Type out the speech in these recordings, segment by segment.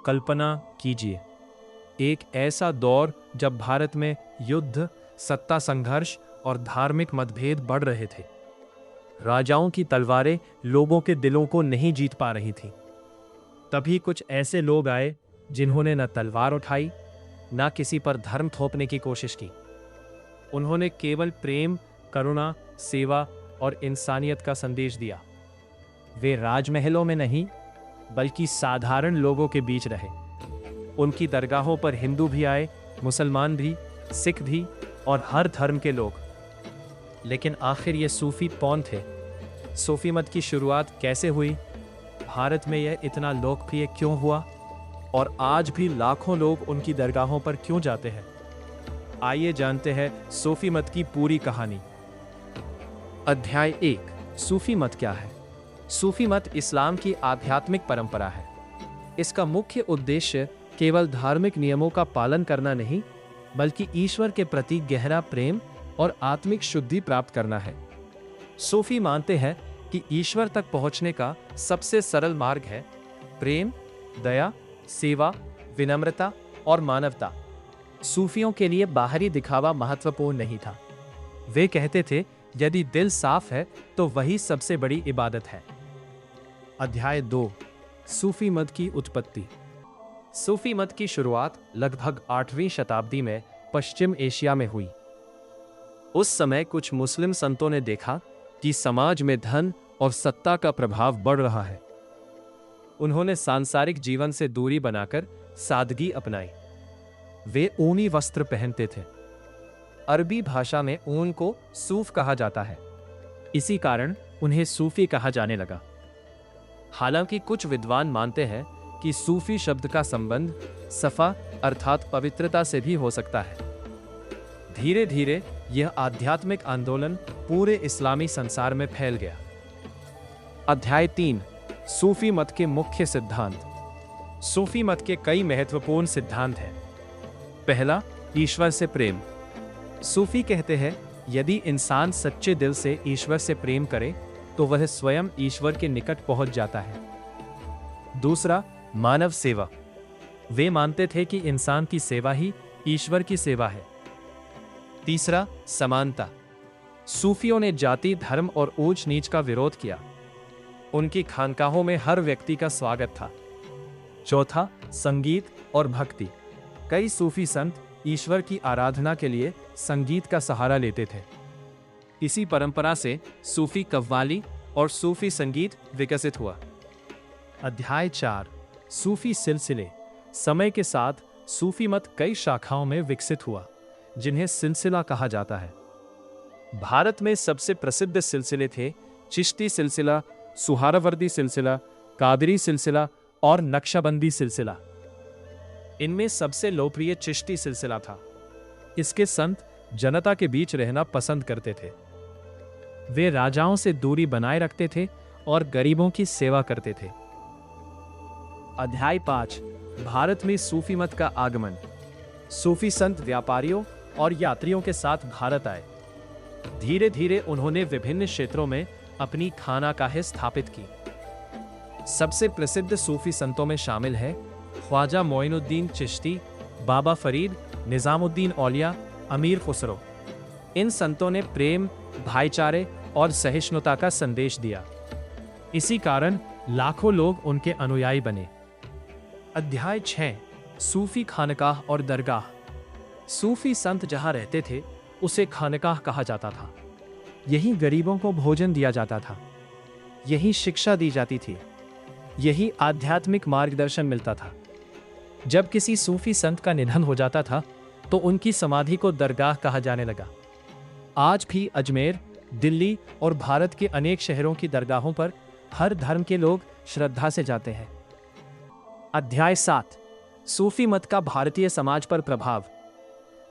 कल्पना कीजिए, एक ऐसा दौर जब भारत में युद्ध, सत्ता संघर्ष और धार्मिक मतभेद बढ़ रहे थे। राजाओं की तलवारें लोगों के दिलों को नहीं जीत पा रही थीं। तभी कुछ ऐसे लोग आए जिन्होंने न तलवार उठाई, न किसी पर धर्म थोपने की कोशिश की। उन्होंने केवल प्रेम, करुणा, सेवा और इंसानियत का संदेश दिया। वे राजमहलों में नहीं, बल्कि साधारण लोगों के बीच रहे। उनकी दरगाहों पर हिंदू भी आए, मुसलमान भी, सिख भी और हर धर्म के लोग। लेकिन आखिर ये सूफी कौन थे? सूफी मत की शुरुआत कैसे हुई? भारत में यह इतना लोकप्रिय क्यों हुआ? और आज भी लाखों लोग उनकी दरगाहों पर क्यों जाते हैं? आइए जानते हैं सूफी मत की पूरी कहानी। अध्याय 1, सूफी मत क्या है? सूफी मत इस्लाम की आध्यात्मिक परंपरा है। इसका मुख्य उद्देश्य केवल धार्मिक नियमों का पालन करना नहीं, बल्कि ईश्वर के प्रति गहरा प्रेम और आत्मिक शुद्धि प्राप्त करना है। सूफी मानते हैं कि ईश्वर तक पहुंचने का सबसे सरल मार्ग है प्रेम, दया, सेवा, विनम्रता और मानवता। सूफियों के लिए बाहरी दिखावा महत्वपूर्ण नहीं था। वे कहते थे, यदि दिल साफ है तो वही सबसे बड़ी इबादत है। अध्याय 2, सूफी मत की उत्पत्ति। सूफी मत की शुरुआत लगभग 8वीं शताब्दी में पश्चिम एशिया में हुई। उस समय कुछ मुस्लिम संतों ने देखा कि समाज में धन और सत्ता का प्रभाव बढ़ रहा है। उन्होंने सांसारिक जीवन से दूरी बनाकर सादगी अपनाई। वे ऊनी वस्त्र पहनते थे। अरबी भाषा में ऊन को सूफ कहा जाता है। इसी कारण उन्हें सूफी कहा जाने लगा। हालांकि कुछ विद्वान मानते हैं कि सूफी शब्द का संबंध सफा अर्थात पवित्रता से भी हो सकता है। धीरे धीरे यह आध्यात्मिक आंदोलन पूरे इस्लामी संसार में फैल गया। अध्याय 3, सूफी मत के मुख्य सिद्धांत। सूफी मत के कई महत्वपूर्ण सिद्धांत हैं। पहला, ईश्वर से प्रेम। सूफी कहते हैं, यदि इंसान सच्चे दिल से ईश्वर से प्रेम करे तो वह स्वयं ईश्वर के निकट पहुंच जाता है। दूसरा, मानव सेवा। वे मानते थे कि इंसान की सेवा ही ईश्वर की सेवा है। तीसरा, समानता। सूफियों ने जाति, धर्म और ऊंच नीच का विरोध किया। उनकी खानकाहों में हर व्यक्ति का स्वागत था। चौथा, संगीत और भक्ति। कई सूफी संत ईश्वर की आराधना के लिए संगीत का सहारा लेते थे। इसी परंपरा से सूफी कव्वाली और सूफी संगीत विकसित हुआ। अध्याय 4, सूफी सिलसिले। समय के साथ सूफी मत कई शाखाओं में विकसित हुआ, जिन्हें सिलसिला कहा जाता है। भारत में सबसे प्रसिद्ध सिलसिले थे चिश्ती सिलसिला, सुहरावर्दी सिलसिला, कादरी सिलसिला और नक्शबंदी सिलसिला। इनमें सबसे लोकप्रिय चिश्ती सिलसिला था। इसके संत जनता के बीच रहना पसंद करते थे। वे राजाओं से दूरी बनाए रखते थे और गरीबों की सेवा करते थे। अध्याय 5, भारत में सूफी मत का आगमन। सूफी संत व्यापारियों और यात्रियों के साथ भारत आए। धीरे धीरे उन्होंने विभिन्न क्षेत्रों में अपनी खानागाहें स्थापित की। सबसे प्रसिद्ध सूफी संतों में शामिल है ख्वाजा मोइनुद्दीन चिश्ती, बाबा फरीद, निजामुद्दीन औलिया, अमीर खुसरो। इन संतों ने प्रेम, भाईचारे और सहिष्णुता का संदेश दिया। इसी कारण लाखों लोग उनके अनुयायी बने। अध्याय 6, सूफी खानकाह और दरगाह। सूफी संत जहां रहते थे उसे खानकाह कहा जाता था। यहीं गरीबों को भोजन दिया जाता था, यहीं शिक्षा दी जाती थी, यही आध्यात्मिक मार्गदर्शन मिलता था। जब किसी सूफी संत का निधन हो जाता था तो उनकी समाधि को दरगाह कहा जाने लगा। आज भी अजमेर, दिल्ली और भारत के अनेक शहरों की दरगाहों पर हर धर्म के लोग श्रद्धा से जाते हैं। अध्याय 7, सूफी मत का भारतीय समाज पर प्रभाव।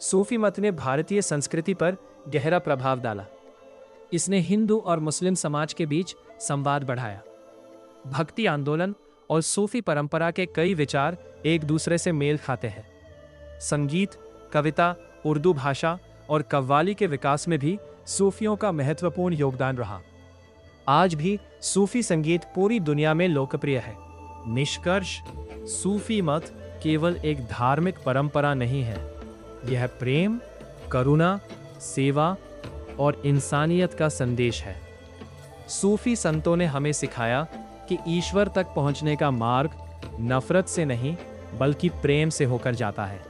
सूफी मत ने भारतीय संस्कृति पर गहरा प्रभाव डाला। इसने हिंदू और मुस्लिम समाज के बीच संवाद बढ़ाया। भक्ति आंदोलन और सूफी परंपरा के कई विचार एक दूसरे से मेल खाते हैं। संगीत, कविता, उर्दू भाषा और कव्वाली के विकास में भी सूफियों का महत्वपूर्ण योगदान रहा। आज भी सूफी संगीत पूरी दुनिया में लोकप्रिय है। निष्कर्ष, सूफी मत केवल एक धार्मिक परंपरा नहीं है, यह प्रेम, करुणा, सेवा और इंसानियत का संदेश है। सूफी संतों ने हमें सिखाया कि ईश्वर तक पहुंचने का मार्ग नफरत से नहीं बल्कि प्रेम से होकर जाता है।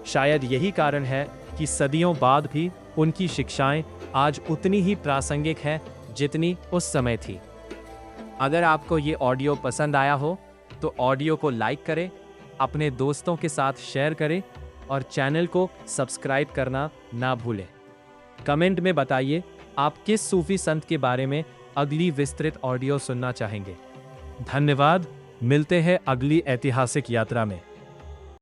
शायद यही कारण है कि सदियों बाद भी उनकी शिक्षाएं आज उतनी ही प्रासंगिक हैं जितनी उस समय थी। अगर आपको ये ऑडियो पसंद आया हो तो ऑडियो को लाइक करें, अपने दोस्तों के साथ शेयर करें और चैनल को सब्सक्राइब करना ना भूलें। कमेंट में बताइए आप किस सूफी संत के बारे में अगली विस्तृत ऑडियो सुनना चाहेंगे। धन्यवाद, मिलते हैं अगली ऐतिहासिक यात्रा में।